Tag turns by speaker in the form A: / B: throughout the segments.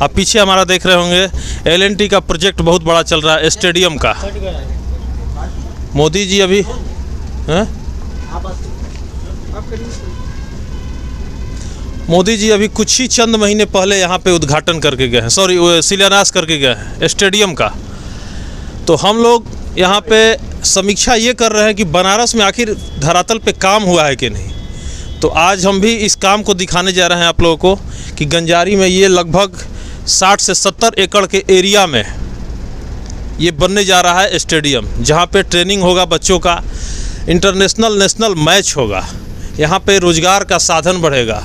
A: आप पीछे हमारा देख रहे होंगे L&T का प्रोजेक्ट बहुत बड़ा चल रहा है स्टेडियम का। मोदी जी अभी कुछ ही चंद महीने पहले यहाँ पे उद्घाटन करके गए हैं, शिलान्यास करके गए हैं स्टेडियम का। तो हम लोग यहाँ पे समीक्षा ये कर रहे हैं कि बनारस में आखिर धरातल पे काम हुआ है कि नहीं। तो आज हम भी इस काम को दिखाने जा रहे हैं आप लोगों को कि गंजारी में ये लगभग 60 से 70 एकड़ के एरिया में ये बनने जा रहा है स्टेडियम, जहाँ पे ट्रेनिंग होगा बच्चों का, इंटरनेशनल नेशनल मैच होगा, यहाँ पे रोज़गार का साधन बढ़ेगा।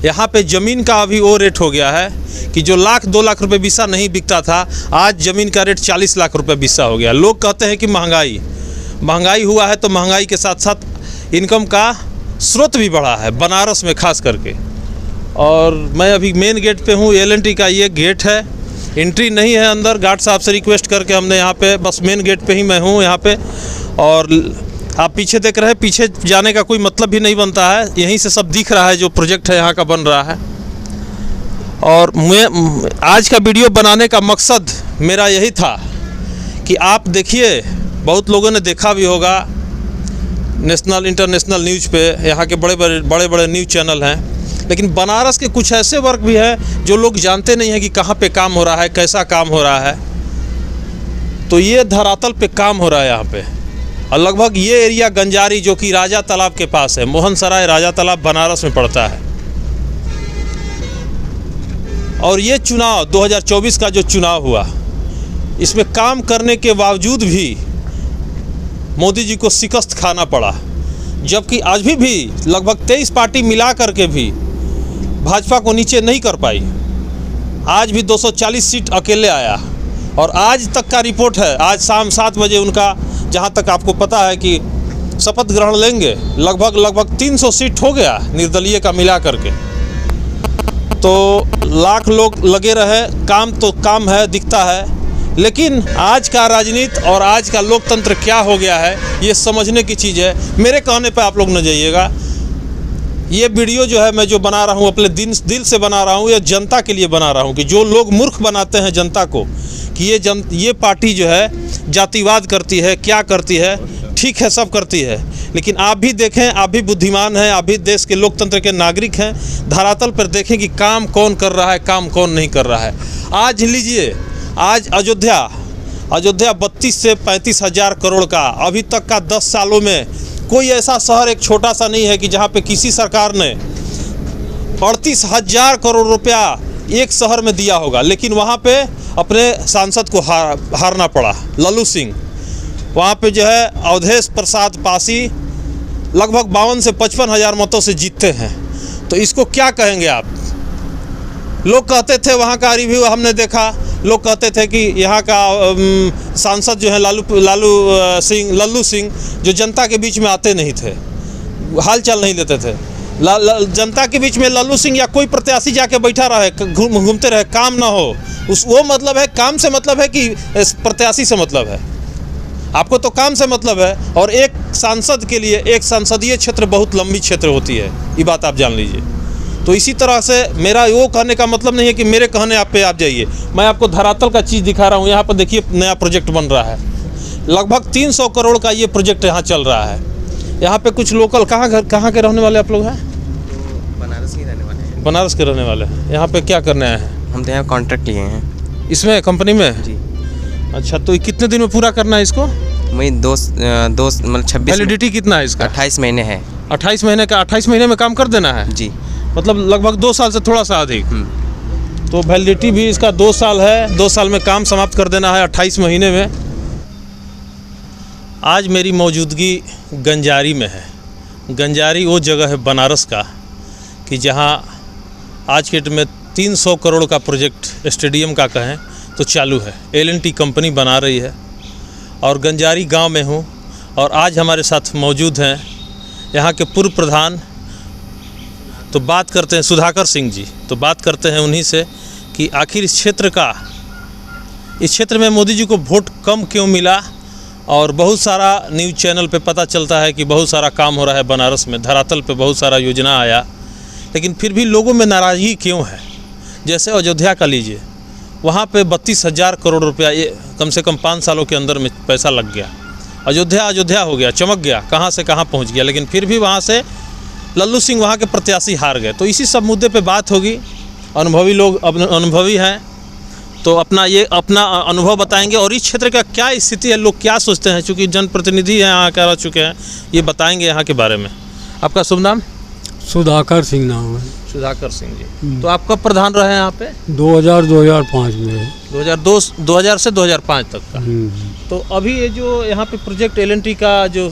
A: यहाँ पे ज़मीन का अभी वो रेट हो गया है कि जो 1-2 लाख रुपए बिस्सा नहीं बिकता था, आज ज़मीन का रेट 40 लाख रुपए बिस्सा हो गया। लोग कहते हैं कि महंगाई हुआ है, तो महंगाई के साथ साथ इनकम का स्रोत भी बढ़ा है बनारस में खास करके। और मैं अभी मेन गेट पे हूँ, L&T का ये गेट है, एंट्री नहीं है अंदर। गार्ड साहब से रिक्वेस्ट करके हमने यहाँ पे बस मेन गेट पे ही मैं हूँ यहाँ पे। और आप पीछे देख रहे हैं, पीछे जाने का कोई मतलब भी नहीं बनता है, यहीं से सब दिख रहा है जो प्रोजेक्ट है यहाँ का बन रहा है। और मैं आज का वीडियो बनाने का मकसद मेरा यही था कि आप देखिए, बहुत लोगों ने देखा भी होगा नेशनल इंटरनेशनल न्यूज़ पे, यहाँ के बड़े बड़े न्यूज़ चैनल हैं, लेकिन बनारस के कुछ ऐसे वर्ग भी हैं जो लोग जानते नहीं हैं कि कहाँ पे काम हो रहा है, कैसा काम हो रहा है। तो ये धरातल पे काम हो रहा है यहाँ पे। और लगभग ये एरिया गंजारी जो कि राजा तालाब के पास है, मोहन सराय राजा तालाब बनारस में पड़ता है। और ये चुनाव 2024 का जो चुनाव हुआ, इसमें काम करने के बावजूद भी मोदी जी को शिकस्त खाना पड़ा, जबकि आज भी लगभग 23 पार्टी मिला करके भी भाजपा को नीचे नहीं कर पाई। आज भी 240 सीट अकेले आया। और आज तक का रिपोर्ट है, आज शाम 7 बजे उनका, जहां तक आपको पता है कि शपथ ग्रहण लेंगे, लगभग 300 सीट हो गया निर्दलीय का मिला करके। तो लाख लोग लगे रहे, काम तो काम है, दिखता है। लेकिन आज का राजनीति और आज का लोकतंत्र क्या हो गया है, ये समझने की चीज़ है। मेरे कहने पे आप लोग न जाइएगा। ये वीडियो जो है मैं जो बना रहा हूँ, अपने दिल से बना रहा हूँ, ये जनता के लिए बना रहा हूँ कि जो लोग मूर्ख बनाते हैं जनता को कि ये पार्टी जो है जातिवाद करती है, क्या करती है, ठीक है सब करती है, लेकिन आप भी देखें, आप भी बुद्धिमान हैं, आप भी देश के लोकतंत्र के नागरिक हैं। धरातल पर देखें कि काम कौन कर रहा है, काम कौन नहीं कर रहा है। आज लीजिए, आज अयोध्या 32 से 35 हज़ार करोड़ का, अभी तक का 10 सालों में कोई ऐसा शहर एक छोटा सा नहीं है कि जहाँ पे किसी सरकार ने 38,000 करोड़ रुपया एक शहर में दिया होगा। लेकिन वहाँ पे अपने सांसद को हारना पड़ा, लल्लू सिंह। वहाँ पे जो है अवधेश प्रसाद पासी लगभग 52 से 55 हज़ार मतों से जीतते हैं। तो इसको क्या कहेंगे आप? लोग कहते थे, वहाँ का रिव्यू हमने देखा, लोग कहते थे कि यहाँ का सांसद जो है लल्लू सिंह जो जनता के बीच में आते नहीं थे, हाल चाल नहीं लेते थे। जनता के बीच में लल्लू सिंह या कोई प्रत्याशी जाके बैठा रहे, घूमते रहे, काम ना हो, वो मतलब है, काम से मतलब है कि प्रत्याशी से मतलब है? आपको तो काम से मतलब है। और एक सांसद के लिए एक संसदीय क्षेत्र बहुत लंबी क्षेत्र होती है, ये बात आप जान लीजिए। तो इसी तरह से मेरा वो कहने का मतलब नहीं है कि मेरे कहने आप पे आप जाइए। मैं आपको धरातल का चीज़ दिखा रहा हूँ। यहाँ पर देखिए, नया प्रोजेक्ट बन रहा है, लगभग 300 करोड़ का ये प्रोजेक्ट यहाँ चल रहा है। यहाँ पे कुछ लोकल कहाँ के रहने वाले आप लोग हैं?
B: बनारस के रहने वाले हैं।
A: बनारस के रहने वाले हैं। यहाँ पे क्या करने आए हैं?
B: हम तो यहाँ कॉन्ट्रैक्ट लिए हैं
A: इसमें, कंपनी में
B: जी।
A: अच्छा, तो कितने दिन में पूरा करना है इसको?
B: वही दो मतलब 26।
A: वैलिडिटी कितना है इसका?
B: 28 महीने है।
A: 28 महीने का, 28 महीने में काम कर देना है
B: जी,
A: मतलब लगभग 2 साल से थोड़ा सा अधिक। तो वैलिडिटी भी इसका 2 साल है, 2 साल में काम समाप्त कर देना है 28 महीने में। आज मेरी मौजूदगी गंजारी में है। गंजारी वो जगह है बनारस का कि जहाँ आज के डेट में 300 करोड़ का प्रोजेक्ट स्टेडियम का कहें तो चालू है, L&T कंपनी बना रही है। और गंजारी गांव में हूँ और आज हमारे साथ मौजूद हैं यहाँ के पूर्व प्रधान। तो बात करते हैं सुधाकर सिंह जी, तो बात करते हैं उन्हीं से कि आखिर इस क्षेत्र में मोदी जी को वोट कम क्यों मिला। और बहुत सारा न्यूज़ चैनल पे पता चलता है कि बहुत सारा काम हो रहा है बनारस में, धरातल पे बहुत सारा योजना आया, लेकिन फिर भी लोगों में नाराज़गी क्यों है? जैसे अयोध्या का लीजिए, वहाँ पे 32,000 करोड़ रुपया ये कम से कम 5 सालों के अंदर में पैसा लग गया। अयोध्या हो गया, चमक गया, कहाँ से कहाँ पहुँच गया, लेकिन फिर भी वहाँ से लल्लू सिंह वहाँ के प्रत्याशी हार गए। तो इसी सब मुद्दे पे बात होगी। अनुभवी लोग अनुभवी हैं, तो अपना अनुभव बताएंगे और इस क्षेत्र का क्या स्थिति है, लोग क्या सोचते हैं, चूँकि जनप्रतिनिधि हैं यहाँ के, रह चुके हैं, ये बताएंगे यहाँ के बारे में। आपका शुभ नाम?
C: सुधाकर सिंह नाम है।
A: सुधाकर सिंह जी, तो आप कब प्रधान रहे हैं यहाँ पे?
C: 2000-2005 में।
A: 2002 से 2005 तक का। तो अभी ये जो यहाँ पे प्रोजेक्ट L&T का जो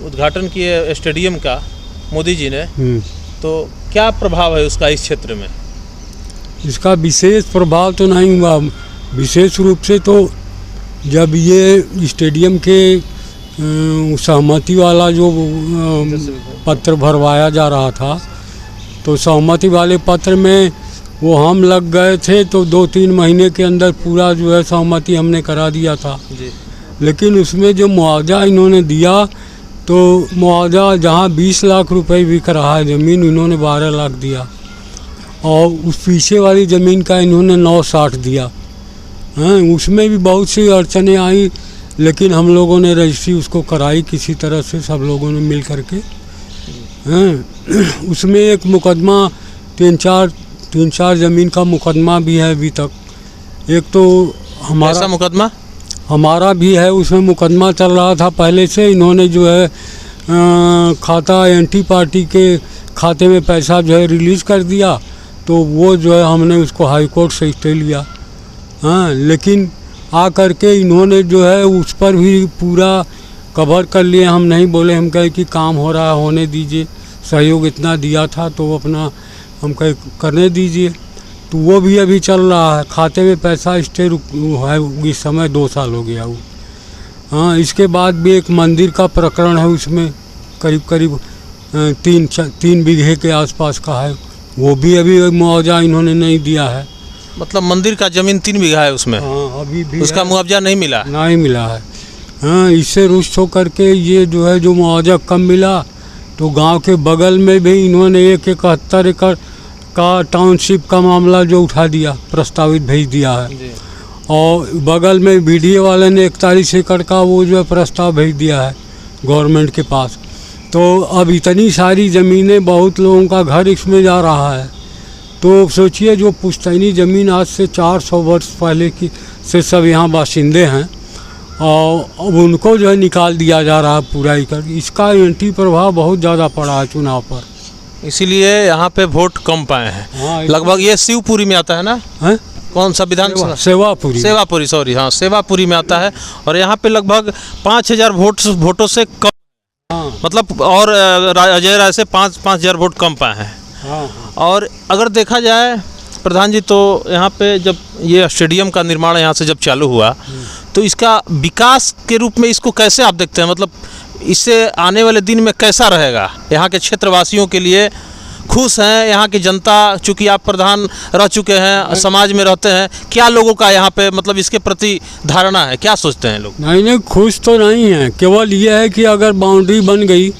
A: उद्घाटन किए स्टेडियम का मोदी जी ने, तो क्या प्रभाव है उसका इस क्षेत्र में?
C: इसका विशेष प्रभाव तो नहीं हुआ। विशेष रूप से तो जब ये स्टेडियम के सहमति वाला जो पत्र भरवाया जा रहा था, तो सहमति वाले पत्र में वो हम लग गए थे, तो 2-3 महीने के अंदर पूरा जो है सहमति हमने करा दिया था जी। लेकिन उसमें जो मुआवजा इन्होंने दिया, तो मुआवजा जहाँ 20 लाख रुपए बिक रहा है ज़मीन, इन्होंने 12 लाख दिया, और उस पीछे वाली ज़मीन का इन्होंने 960 दिया हैं। उसमें भी बहुत सी अड़चनें आई, लेकिन हम लोगों ने रजिस्ट्री उसको कराई किसी तरह से, सब लोगों ने मिल करके हैं। उसमें एक मुकदमा 3-4 ज़मीन का मुकदमा भी है अभी तक। एक तो हमारा
A: मुकदमा
C: हमारा भी है, उसमें मुकदमा चल रहा था पहले से। इन्होंने जो है खाता एंटी पार्टी के खाते में पैसा जो है रिलीज़ कर दिया, तो वो जो है हमने उसको हाई कोर्ट से स्टे लिया। हाँ, लेकिन आ करके इन्होंने जो है उस पर भी पूरा कवर कर लिए। हम नहीं बोले, हम कहे कि काम हो रहा है, होने दीजिए, सहयोग इतना दिया था तो अपना हम कहे करने दीजिए। तो वो भी अभी चल रहा है, खाते में पैसा स्टे है इस समय 2 साल हो गया वो। हाँ, इसके बाद भी एक मंदिर का प्रकरण है, उसमें करीब 3 बीघे के आसपास का है, वो भी अभी मुआवजा इन्होंने नहीं दिया है।
A: मतलब मंदिर का ज़मीन 3 बीघा है उसमें?
C: हाँ, अभी भी
A: उसका मुआवजा नहीं मिला?
C: नहीं मिला है। हाँ, इससे रुष्ट होकर के ये जो है जो मुआवजा कम मिला, तो गांव के बगल में भी इन्होंने 71 एकड़ का टाउनशिप का मामला जो उठा दिया, प्रस्तावित भेज दिया है जी। और बगल में BDA वाले ने 41 एकड़ का वो जो है प्रस्ताव भेज दिया है गवर्नमेंट के पास। तो अब इतनी सारी ज़मीनें, बहुत लोगों का घर इसमें जा रहा है। तो सोचिए, जो पुश्तैनी ज़मीन आज से 400 वर्ष पहले की से सब यहाँ बाशिंदे हैं, और अब उनको जो है निकाल दिया जा रहा है पूरा ही कर। इसका एंटी प्रभाव बहुत ज़्यादा पड़ा है चुनाव पर,
A: इसीलिए यहाँ पे वोट कम पाए हैं।
C: हाँ,
A: लगभग ये शिवपुरी में आता है ना?
C: है
A: कौन सा विधानसभा?
C: सेवापुरी,
A: सॉरी, हाँ, सेवापुरी में आता है। और यहाँ पे लगभग 5,000 वोटों से कम,
C: हाँ,
A: मतलब, और अजय राय से 5,000 वोट कम पाए हैं।
C: हाँ।
A: और अगर देखा जाए प्रधान जी, तो यहाँ पे जब ये स्टेडियम का निर्माण यहाँ से जब चालू हुआ, तो इसका विकास के रूप में इसको कैसे आप देखते हैं? मतलब इससे आने वाले दिन में कैसा रहेगा? यहाँ के क्षेत्रवासियों के लिए खुश हैं यहाँ की जनता? चूँकि आप प्रधान रह चुके हैं, समाज में रहते हैं, क्या लोगों का यहाँ पे मतलब इसके प्रति धारणा है, क्या सोचते हैं लोग?
C: नहीं, खुश तो नहीं है। केवल ये है कि अगर बाउंड्री बन गई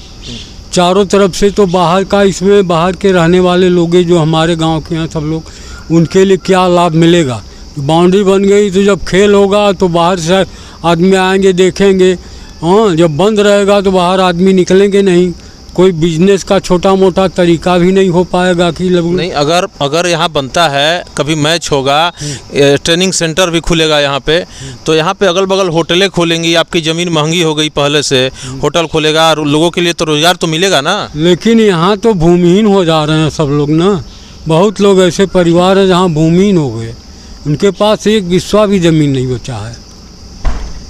C: चारों तरफ से, तो बाहर का, इसमें बाहर के रहने वाले लोग जो हमारे गांव के हैं सब लोग, उनके लिए क्या लाभ मिलेगा? बाउंड्री बन गई तो जब खेल होगा तो बाहर से आदमी आएंगे, देखेंगे। हाँ, जब बंद रहेगा तो बाहर आदमी निकलेंगे नहीं। कोई बिजनेस का छोटा मोटा तरीका भी नहीं हो पाएगा कि नहीं।
A: अगर यहाँ बनता है, कभी मैच होगा, ट्रेनिंग सेंटर भी खुलेगा यहाँ पे, तो यहाँ पे अगल बगल होटलें खोलेंगी। आपकी ज़मीन महंगी हो गई पहले से, होटल खोलेगा, लोगों के लिए तो रोज़गार तो मिलेगा ना। लेकिन
C: यहाँ तो भूमिहीन हो जा रहे हैं सब लोग ना। बहुत लोग ऐसे परिवार हैं जहाँ भूमिहीन हो गए, उनके पास एक बिस्वा भी ज़मीन नहीं बचा है।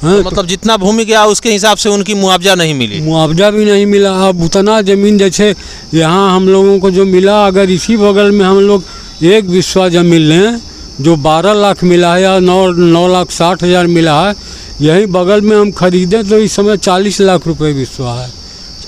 A: तो मतलब जितना भूमि गया उसके हिसाब से उनकी मुआवजा नहीं मिली?
C: मुआवजा भी नहीं मिला। अब उतना ज़मीन जैसे यहाँ हम लोगों को जो मिला, अगर इसी बगल में हम लोग एक बिस्वा ज़मीन लें जो 12 लाख मिला है या 9,60,000 मिला है, यही बगल में हम खरीदें तो इस समय 40 लाख रुपए बिस्वा है।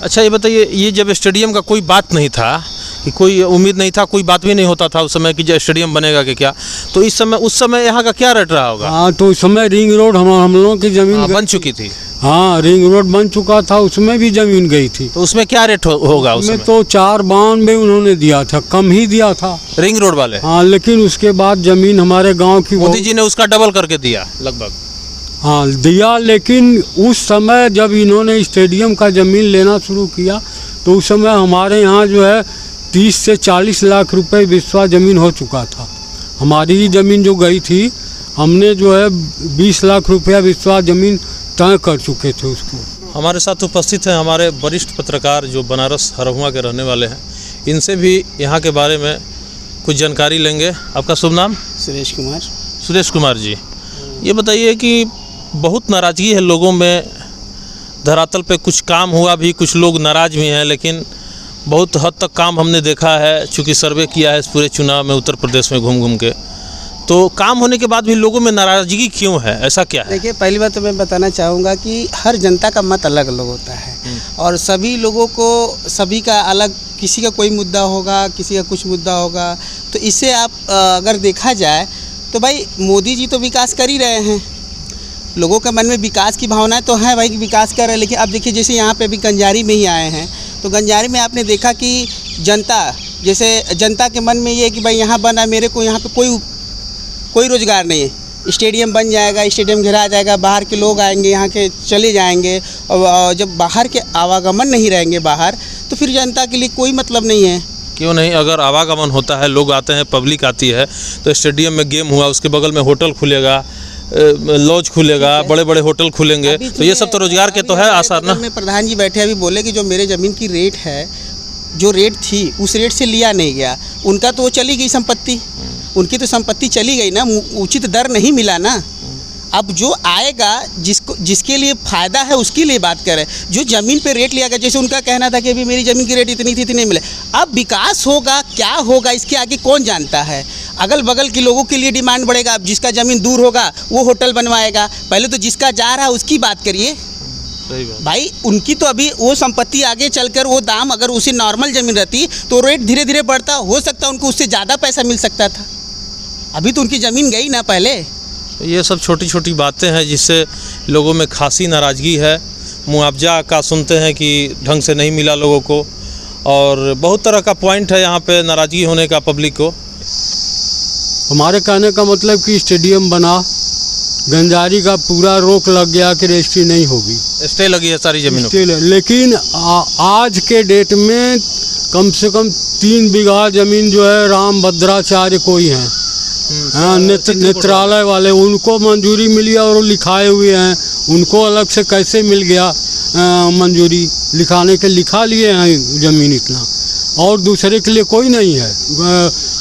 A: अच्छा, ये बताइए, ये जब स्टेडियम का कोई बात नहीं था, कि कोई उम्मीद नहीं था, कोई बात भी नहीं होता था उस समय कि जो स्टेडियम बनेगा कि क्या, तो उस समय यहाँ का क्या रेट रहा होगा?
C: हाँ, तो उस समय रिंग रोड हम लोगों की ज़मीन
A: बन चुकी थी।
C: हाँ, रिंग रोड बन चुका था, उसमें भी जमीन गई थी।
A: तो उसमें क्या रेट होगा?
C: उसमें
A: उसमें
C: तो 492 उन्होंने दिया था, कम ही दिया था।
A: रिंग रोड वाले?
C: हाँ, लेकिन उसके बाद जमीन हमारे गांव की
A: मोदी जी ने उसका डबल करके दिया लगभग।
C: हाँ दिया, लेकिन उस समय जब इन्होंने स्टेडियम का ज़मीन लेना शुरू किया तो उस समय हमारे यहाँ जो है 30 से 40 लाख रुपए विश्वा ज़मीन हो चुका था। हमारी ही ज़मीन जो गई थी, हमने जो है 20 लाख रुपया विश्वा ज़मीन तय कर चुके थे उसको।
A: हमारे साथ उपस्थित हैं हमारे वरिष्ठ पत्रकार जो बनारस हरहुआ के रहने वाले हैं, इनसे भी यहाँ के बारे में कुछ जानकारी लेंगे। आपका शुभ नाम?
D: सुरेश कुमार।
A: सुरेश कुमार जी, ये बताइए कि बहुत नाराज़गी है लोगों में, धरातल पे कुछ काम हुआ भी, कुछ लोग नाराज़ भी हैं, लेकिन बहुत हद तक काम हमने देखा है, चूँकि सर्वे किया है इस पूरे चुनाव में उत्तर प्रदेश में घूम घूम के, तो काम होने के बाद भी लोगों में नाराज़गी क्यों है, ऐसा क्या है?
D: देखिए, पहली बात तो मैं बताना चाहूँगा कि हर जनता का मत अलग अलग होता है और सभी लोगों को सभी का अलग, किसी का कोई मुद्दा होगा, किसी का कुछ मुद्दा होगा। तो इससे आप अगर देखा जाए तो भाई मोदी जी तो विकास कर ही रहे हैं, लोगों के मन में विकास की भावनाएं तो हैं भाई कि विकास कर रहे हैं। लेकिन अब देखिए, जैसे यहाँ पे अभी गंजारी में ही आए हैं, तो गंजारी में आपने देखा कि जनता के मन में ये है कि भाई यहाँ बना, मेरे को यहाँ पे कोई रोज़गार नहीं है। स्टेडियम बन जाएगा, स्टेडियम घिरा जाएगा, बाहर के लोग आएंगे, यहाँ के चले जाएंगे, और जब बाहर के आवागमन नहीं रहेंगे बाहर, तो फिर जनता के लिए कोई मतलब नहीं है।
A: क्यों नहीं? अगर आवागमन होता है, लोग आते हैं, पब्लिक आती है, तो स्टेडियम में गेम हुआ, उसके बगल में होटल खुलेगा, लॉज खुलेगा, बड़े बड़े होटल खुलेंगे, तो ये सब तो रोजगार के तो है आसार ना।
D: में प्रधान जी बैठे अभी बोले कि जो मेरे ज़मीन की रेट है, जो रेट थी उस रेट से लिया नहीं गया, उनका तो वो चली गई संपत्ति, उनकी तो संपत्ति चली गई ना, उचित दर नहीं मिला ना। अब जो आएगा, जिसके लिए फ़ायदा है उसके लिए बात करें। जो ज़मीन पे रेट लिया गया, जैसे उनका कहना था कि अभी मेरी ज़मीन की रेट इतनी थी, इतनी मिले। अब विकास होगा क्या होगा इसके आगे कौन जानता है। अगल बगल के लोगों के लिए डिमांड बढ़ेगा। अब जिसका ज़मीन दूर होगा वो होटल बनवाएगा, पहले तो जिसका जा रहा है उसकी बात करिए।
A: सही बात
D: भाई, उनकी तो अभी वो संपत्ति आगे चलकर वो दाम, अगर उसे नॉर्मल ज़मीन रहती तो रेट धीरे धीरे बढ़ता, हो सकता उनको उससे ज़्यादा पैसा मिल सकता था। अभी तो उनकी ज़मीन गई ना पहले।
A: ये सब छोटी छोटी बातें हैं जिससे लोगों में खासी नाराज़गी है। मुआवजा का सुनते हैं कि ढंग से नहीं मिला लोगों को, और बहुत तरह का पॉइंट है यहाँ पे नाराज़गी होने का पब्लिक को।
C: हमारे कहने का मतलब कि स्टेडियम बना, गंजारी का पूरा रोक लग गया कि रजिस्ट्री नहीं होगी,
A: स्टे लगी है सारी ज़मीनों
C: स्टे लेकिन आज के डेट में कम से कम 3 बीघा ज़मीन जो है राम भद्राचार्य को ही है, हाँ, नेत्रालय वाले, उनको मंजूरी मिली और लिखाए हुए हैं। उनको अलग से कैसे मिल गया मंजूरी? लिखाने के लिखा लिए हैं ज़मीन इतना, और दूसरे के लिए कोई नहीं है।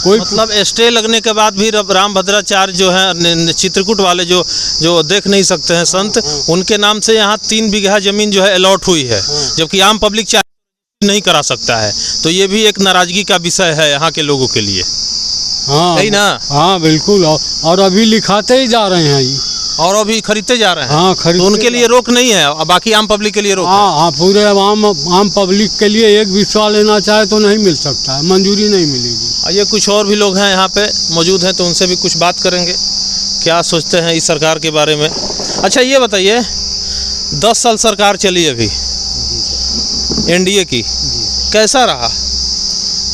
C: कोई
A: मतलब स्टे लगने के बाद भी राम भद्राचार्य जो है चित्रकूट वाले जो देख नहीं सकते हैं संत, उनके नाम से यहाँ 3 बीघा ज़मीन जो है अलॉट हुई है, जबकि आम पब्लिक चाहे नहीं करा सकता है। तो ये भी एक नाराज़गी का विषय है यहाँ के लोगों के लिए।
C: हाँ
A: नहीं ना?
C: हाँ बिल्कुल, और अभी लिखाते ही जा रहे हैं ये,
A: और अभी खरीदते जा रहे हैं।
C: हाँ,
A: तो उनके लिए रोक नहीं है, बाकी आम पब्लिक के लिए रोक है।
C: हाँ, पूरे आम पब्लिक के लिए एक विश्वा लेना चाहे तो नहीं मिल सकता है, मंजूरी नहीं मिलेगी।
A: आइए, कुछ और भी लोग हैं यहाँ पे मौजूद हैं, तो उनसे भी कुछ बात करेंगे, क्या सोचते हैं इस सरकार के बारे में। अच्छा, ये बताइए, 10 साल सरकार चली अभी एनडीए की, कैसा रहा?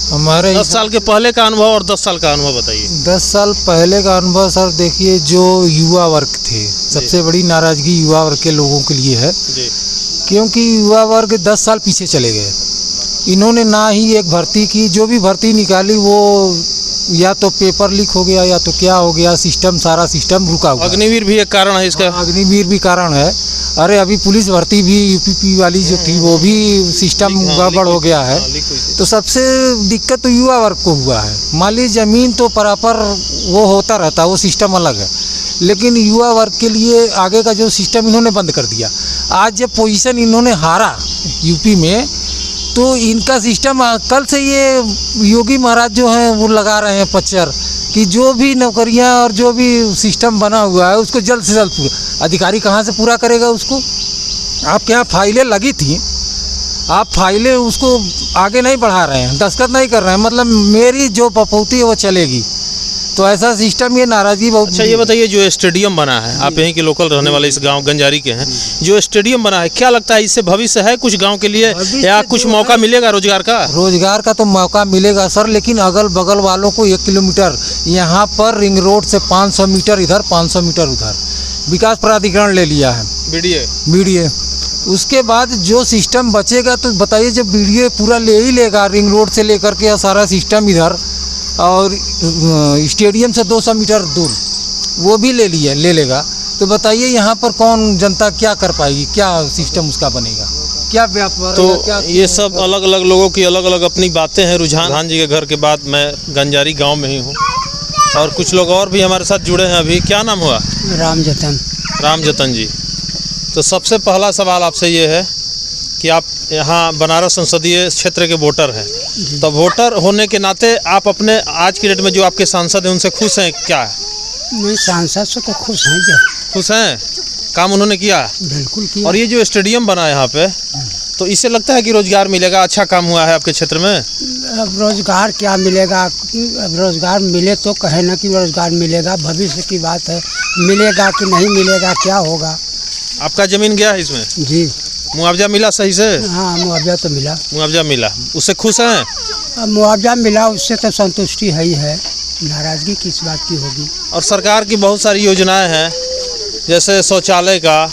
E: हमारे
A: 10 साल के पहले का अनुभव और 10 साल का अनुभव बताइए।
E: 10 साल पहले का अनुभव सर, देखिए जो युवा वर्ग थे, सबसे बड़ी नाराज़गी युवा वर्ग के लोगों के लिए है
A: जी।
E: क्योंकि युवा वर्ग 10 साल पीछे चले गए। इन्होंने ना ही एक भर्ती की, जो भी भर्ती निकाली वो या तो पेपर लीक हो गया या तो क्या हो गया, सारा सिस्टम रुका हुआ।
A: अग्निवीर भी एक कारण है इसका।
E: अग्निवीर भी कारण है। अरे अभी पुलिस भर्ती भी यूपीपी वाली जो थी वो भी सिस्टम गड़बड़ हो गया है। तो सबसे दिक्कत तो युवा वर्ग को हुआ है। मान लीजिए ज़मीन तो प्रॉपर वो होता रहता, वो सिस्टम अलग है, लेकिन युवा वर्ग के लिए आगे का जो सिस्टम इन्होंने बंद कर दिया। आज जब पोजीशन इन्होंने हारा यूपी में, तो इनका सिस्टम कल से ये योगी महाराज जो हैं वो लगा रहे हैं पच्चर कि जो भी नौकरियां और जो भी सिस्टम बना हुआ है उसको जल्द से जल्द पूरा। अधिकारी कहाँ से पूरा करेगा उसको? आपके यहाँ फाइलें लगी थी, आप फाइलें उसको आगे नहीं बढ़ा रहे हैं, दस्तखत नहीं कर रहे हैं, मतलब मेरी जो पपौती है वो चलेगी। तो ऐसा सिस्टम ये नाराजगी बहुत।
A: अच्छा ये बताइए, जो स्टेडियम बना है, आप यहीं के लोकल रहने वाले इस गांव गंजारी के हैं, जो स्टेडियम बना है, क्या लगता है इससे भविष्य है कुछ गांव के लिए, या कुछ मौका मिलेगा रोजगार का?
E: रोजगार का तो मौका मिलेगा सर, लेकिन अगल बगल वालों को 1 किलोमीटर, यहाँ पर रिंग रोड से 500 मीटर इधर 500 मीटर उधर विकास प्राधिकरण ले लिया है, बीडीए। उसके बाद जो सिस्टम बचेगा तो बताइए, जब बीडीए पूरा ले ही लेगा रिंग रोड से लेकर के सारा सिस्टम इधर, और स्टेडियम से 200 मीटर दूर वो भी ले लेगा, तो बताइए यहाँ पर कौन जनता क्या कर पाएगी, क्या सिस्टम उसका बनेगा, क्या व्यापार?
A: तो क्या ये सब अलग अलग लोगों की अलग अलग अपनी बातें हैं। रुझान जी के घर के बाद मैं गंजारी गांव में ही हूँ, और कुछ लोग और भी हमारे साथ जुड़े हैं अभी। क्या नाम हुआ? राम जतन जी। तो सबसे पहला सवाल आपसे ये है कि आप यहाँ बनारस संसदीय क्षेत्र के वोटर हैं, तो वोटर होने के नाते आप अपने आज की डेट में जो आपके सांसद हैं उनसे खुश हैं क्या?
F: नहीं, सांसद से तो खुश हैं।
A: खुश हैं, काम उन्होंने किया?
F: बिल्कुल किया।
A: और ये जो स्टेडियम बना है यहाँ पे, तो इससे लगता है कि रोजगार मिलेगा, अच्छा काम हुआ है आपके क्षेत्र में?
F: अब रोजगार क्या मिलेगा, अब रोजगार मिले तो कहे ना कि रोजगार मिलेगा, भविष्य की बात है, मिलेगा कि नहीं मिलेगा, क्या होगा।
A: आपका जमीन गया है इसमें?
F: जी।
A: मुआवजा मिला सही से?
F: हाँ, मुआवजा तो मिला।
A: मुआवजा मिला, उससे खुश हैं?
F: अब मुआवजा मिला, उससे तो संतुष्टि है ही है, नाराजगी किस बात की होगी।
A: और सरकार की बहुत सारी योजनाएं हैं, जैसे शौचालय का,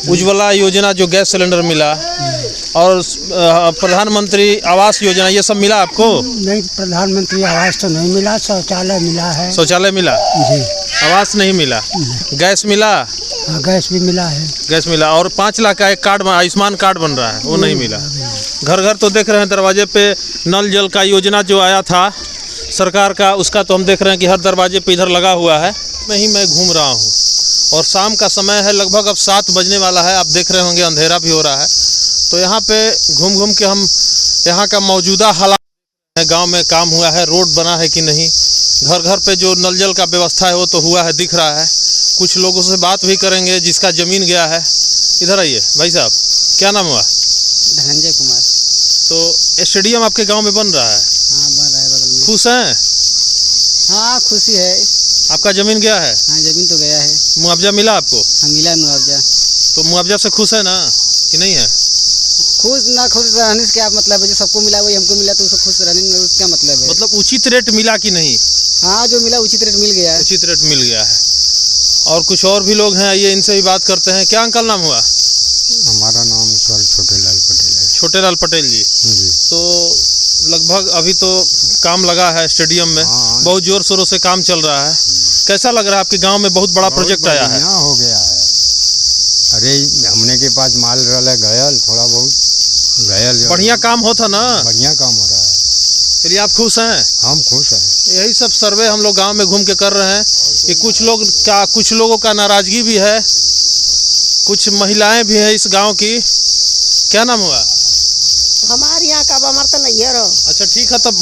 A: उज्ज्वला योजना जो गैस सिलेंडर मिला, और प्रधानमंत्री आवास योजना, ये सब मिला आपको?
F: नहीं, प्रधानमंत्री आवास तो नहीं मिला, शौचालय मिला है।
A: शौचालय मिला
F: जी।
A: आवास नहीं मिला। गैस मिला?
F: हाँ, गैस भी मिला है।
A: गैस मिला। और 5 लाख का एक कार्ड, आयुष्मान कार्ड बन रहा है, वो नहीं मिला। घर घर तो देख रहे हैं दरवाजे पे नल जल का योजना जो आया था सरकार का, उसका तो हम देख रहे हैं कि हर दरवाजे पे इधर लगा हुआ है। मैं घूम रहा हूँ, और शाम का समय है, लगभग अब 7 बजने वाला है, आप देख रहे होंगे अंधेरा भी हो रहा है। तो यहाँ पे घूम घूम के हम यहाँ का मौजूदा हालात, गांव में काम हुआ है, रोड बना है कि नहीं, घर घर पे जो नल जल का व्यवस्था है वो तो हुआ है, दिख रहा है। कुछ लोगों से बात भी करेंगे जिसका ज़मीन गया है। इधर आइए भाई साहब, क्या नाम हुआ?
B: धनंजय कुमार।
A: तो स्टेडियम आपके गांव में बन रहा है?
B: हाँ, बन रहा है बगल में।
A: खुश हैं?
B: हाँ, खुशी है।
A: आपका ज़मीन गया है?
B: हाँ, ज़मीन तो गया है।
A: मुआवजा मिला आपको?
B: हाँ, मिला है मुआवजा।
A: तो मुआवजा से खुश है ना कि नहीं है?
B: खुश ना खुश रहने से क्या मतलब है, जो सबको मिला वही हमको मिला, तो उसको खुश रहने में क्या मतलब है?
A: मतलब उचित रेट मिला कि नहीं?
B: हाँ, जो मिला उचित रेट मिल गया है।
A: उचित रेट मिल गया है। और कुछ और भी लोग हैं, आइए इनसे भी बात करते हैं। क्या अंकल नाम हुआ?
C: हमारा नाम सर छोटेलाल पटेल है।
A: छोटेलाल पटेल जी। तो लगभग अभी तो काम लगा है स्टेडियम में, बहुत जोर शोरों से काम चल रहा है। कैसा लग रहा है? आपके गांव में बहुत बड़ा प्रोजेक्ट आया है।
C: हो गया है। अरे हमने के पास माल रहा गयल, थोड़ा बहुत गयल,
A: बढ़िया काम होता ना?
C: बढ़िया काम हो रहा है।
A: चलिए, आप खुश हैं?
C: हम खुश हैं।
A: यही सब सर्वे हम लोग गांव में घूम के कर रहे हैं कि कुछ लोगों का नाराजगी भी है, कुछ महिलाएं भी हैं इस गांव की। क्या नाम हुआ?
G: हमारे यहाँ का हमारा तो नहीं है।
A: अच्छा ठीक है, तब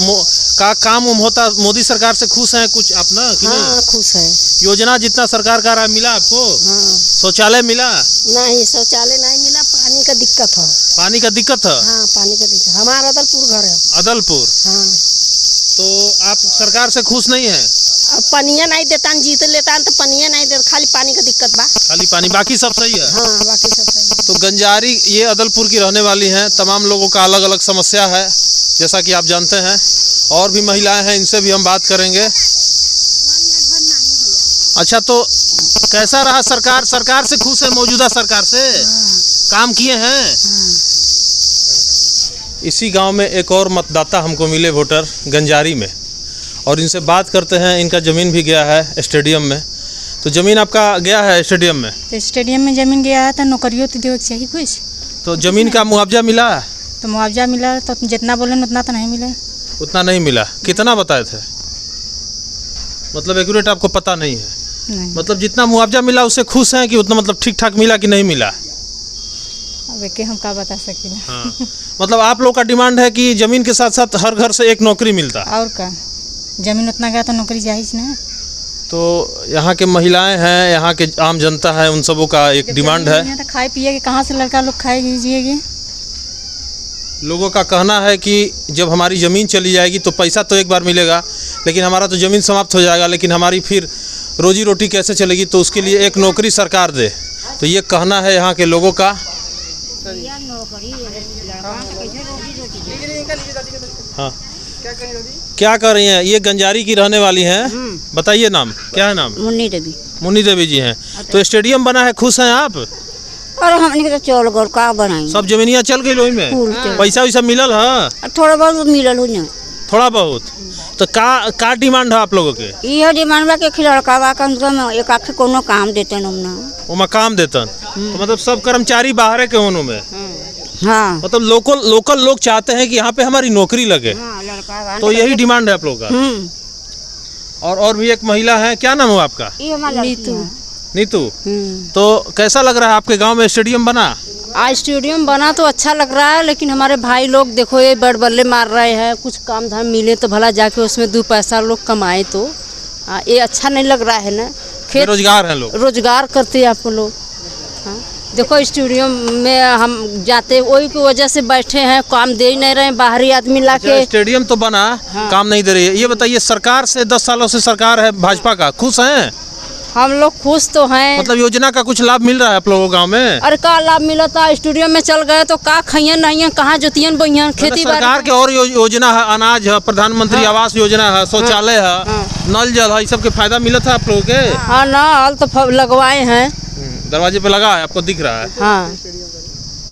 A: का काम होता, मोदी सरकार से खुश हैं कुछ आप ना कि
G: हाँ,
A: नहीं?
G: खुश है।
A: योजना जितना सरकार का रहा मिला आपको?
G: हाँ।
A: शौचालय मिला?
G: नहीं, शौचालय नहीं मिला, पानी का दिक्कत है।
A: पानी का दिक्कत है?
G: हाँ, पानी का दिक्कत। हमारा अदलपुर घर है।
A: अदलपुर?
G: हाँ।
A: तो आप सरकार से खुश नहीं हैं?
G: अब पनिया नहीं देता, जीत लेता तो पनिया नहीं देता, खाली पानी का दिक्कत बा।
A: खाली पानी, बाकी सब सही है?
G: हाँ, बाकी सब सही है।
A: तो गंजारी ये अदलपुर की रहने वाली हैं, तमाम लोगों का अलग अलग समस्या है जैसा कि आप जानते हैं। और भी महिलाएं हैं, इनसे भी हम बात करेंगे। अच्छा, तो कैसा रहा सरकार से खुश है? मौजूदा सरकार से काम किए हैं? इसी गांव में एक और मतदाता हमको मिले, वोटर गंजारी में, और इनसे बात करते हैं। इनका ज़मीन भी गया है स्टेडियम में। तो ज़मीन आपका गया है स्टेडियम में?
H: तो स्टेडियम में ज़मीन गया है तो नौकरियों तो देवे चाहिए कुछ।
A: तो ज़मीन का मुआवजा मिला?
H: तो मुआवजा मिला, तो जितना बोले उतना तो नहीं मिला।
A: उतना नहीं मिला? कितना बताए थे? मतलब एक्यूरेट आपको पता नहीं है?
H: नहीं।
A: मतलब जितना मुआवजा मिला उससे खुश हैं कि उतना, मतलब ठीक ठाक मिला कि नहीं मिला?
H: अब के हम का बता सकें।
A: हाँ। मतलब आप लोग का डिमांड है कि ज़मीन के साथ साथ हर घर से एक नौकरी मिलता?
H: और का, ज़मीन उतना गया तो नौकरी जाहिज ना।
A: तो यहाँ के महिलाएं हैं, यहाँ के आम जनता है, उन सबों का एक डिमांड है।
H: तो खाए पिए के कहाँ से लड़का लोग खाएगी जिएगी?
A: लोगों का कहना है कि जब हमारी ज़मीन चली जाएगी तो पैसा तो एक बार मिलेगा, लेकिन हमारा तो ज़मीन समाप्त हो जाएगा, लेकिन हमारी फिर रोजी रोटी कैसे चलेगी? तो उसके लिए एक नौकरी सरकार दे। तो ये कहना है यहाँ के लोगों का। हाँ, क्या कर रही हैं? ये गंजारी की रहने वाली हैं, बताइए नाम क्या है? नाम
G: मुन्नी देवी।
A: मुन्नी देवी जी हैं। तो स्टेडियम बना है, खुश हैं आप?
G: और हमने तो चल गौर का बनाई
A: सब जमीनियाँ चल गई लोही में, पैसा वैसा मिलल है?
G: थोड़ा बहुत मिलल हो ना,
A: थोड़ा बहुत। तो का डिमांड है आप लोगों के?
G: यह डिमांड बा के लड़का बा कम से कम एक आखे कोनो काम देते ना,
A: वो काम देतन। तो मतलब सब कर्मचारी बाहर के होने में।
G: हाँ,
A: मतलब लोकल लोग चाहते हैं कि यहाँ पे हमारी नौकरी लगे।
G: हाँ, लड़का
A: तो यही डिमांड है आप लोगों का। और भी एक महिला है, क्या नाम है आपका?
G: नीतू।
A: नीतू। तो कैसा लग रहा है आपके गांव में स्टेडियम बना?
I: आज स्टेडियम बना तो अच्छा लग रहा है, लेकिन हमारे भाई लोग देखो ये बड़बल्ले मार रहे हैं, कुछ काम धाम मिले तो भला जाके उसमें 2 पैसा लोग कमाए। तो ये अच्छा नहीं लग रहा है ना। खेत
A: रोजगार है, लोग
I: रोजगार करते हैं आप लोग। हाँ, देखो स्टेडियम में हम जाते वही की वजह से बैठे हैं, काम दे ही नहीं रहे हैं, बाहरी आदमी ला के।
A: स्टेडियम तो बना, काम नहीं दे रही है। ये बताइए, सरकार से 10 सालों से सरकार है भाजपा का, खुश हैं?
I: हम लोग खुश तो हैं।
A: मतलब योजना का कुछ लाभ मिल रहा है आप लोगों गांव में?
I: अरे का लाभ मिला था? स्टूडियो में चल गए तो का खइयन नहीं, कहाँ जोतियन बहियन, खेती बाड़ी।
A: सरकार के और योजना है, अनाज है, प्रधानमंत्री आवास योजना है, शौचालय है, नल जल है, सब के फायदा मिला था आप लोगों के?
I: हाँ, नल तो लगवाए हैं,
A: दरवाजे पे लगा है, आपको दिख रहा है।
I: हाँ।